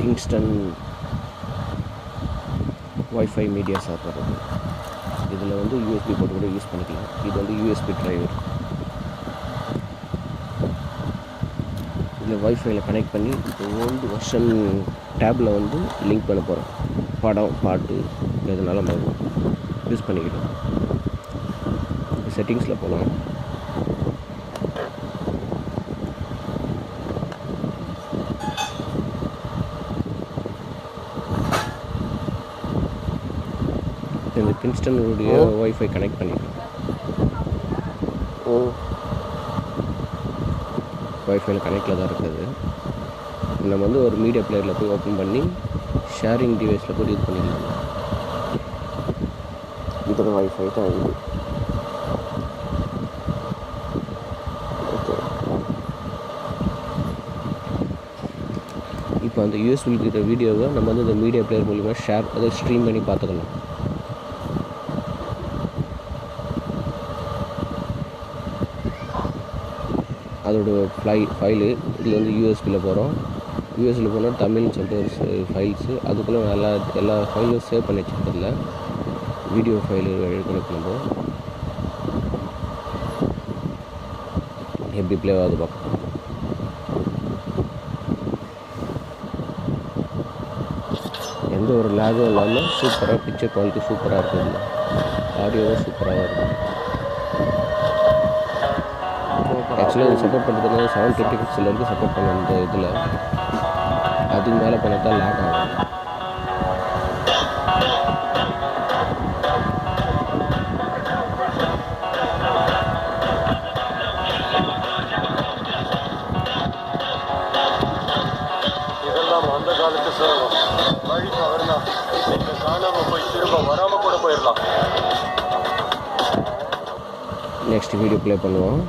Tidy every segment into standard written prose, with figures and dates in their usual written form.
Kingston wifi media server. இதில் வந்து USB போட்டு கூட யூஸ் பண்ணிக்கலாம். இது வந்து யூஎஸ்பி டிரைவர். இதில் வைஃபைல கனெக்ட் பண்ணி இப்போ ஓல்டு வெர்ஷன் டேப்பில் வந்து லிங்க் பண்ண போகிறோம். படம் பாட்டு எதுனால நம்ம யூஸ் பண்ணிக்கலாம். செட்டிங்ஸில் போகலாம். இந்த கிங்ஸ்டனுடைய வைஃபை கனெக்ட் பண்ணிக்கலாம். வைஃபைல கனெக்டில் தான் இருக்குது. நம்ம வந்து ஒரு மீடியா பிளேயரில் போய் ஓப்பன் பண்ணி ஷேரிங் டிவைஸில் போய் இது பண்ணிக்கலாம். இதோட வைஃபை தான் இது. ஓகே, இப்போ அந்த யூஎஸ்பி இருக்கிற வீடியோவை நம்ம வந்து இந்த மீடியா பிளேயர் மூலிமா அதை ஸ்ட்ரீம் பண்ணி பார்த்துக்கலாம். அதோட ஃபைலு இதில் வந்து யூஎஸ்பியில் போகிறோம். யூஎஸ்பியில் போனால் தமிழ்னு சொல்லிட்டு ஒரு ஃபைல்ஸு, அதுக்குள்ளே எல்லா ஃபைலும் சேவ் பண்ணி வச்சுக்கிறதுல வீடியோ ஃபைலு கனெக்ட் பண்ணுறோம். எப்படி ப்ளே ஆகுது பார்க்கலாம். எந்த ஒரு லேகும் இல்லாமல் சூப்பராக பிக்சர் குவாலிட்டி சூப்பராக இருக்குது. ஆடியோவும் சூப்பராக இருக்குது. ஆக்சுவலாக இது சப்போர்ட் பண்ணுறதுனால 720 வரைக்கும் சப்போர்ட் பண்ண இந்த இதில் அதுக்கு மேலே பண்ணால் தான் லேக் ஆகும். இதெல்லாம் அந்த காலத்து சிரமம். வழி தவறுனா நீங்கள் காணாமல் போய் திரும்ப வராமல் கூட போயிடலாம். நெக்ஸ்ட் வீடியோ ப்ளே பண்ணுவோம்.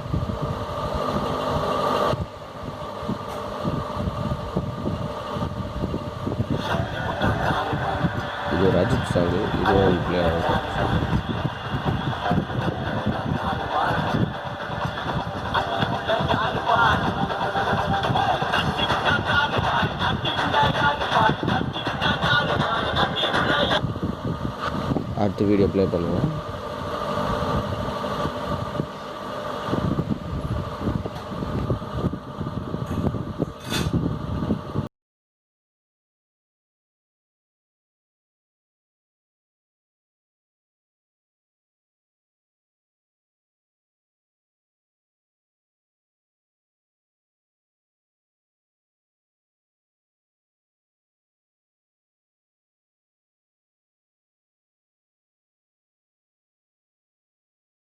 இது ஒரு அஜித் சாங்கு. இதுவும் ப்ளே ஆகும். அடுத்த வீடியோ ப்ளே பண்ணுவோம்.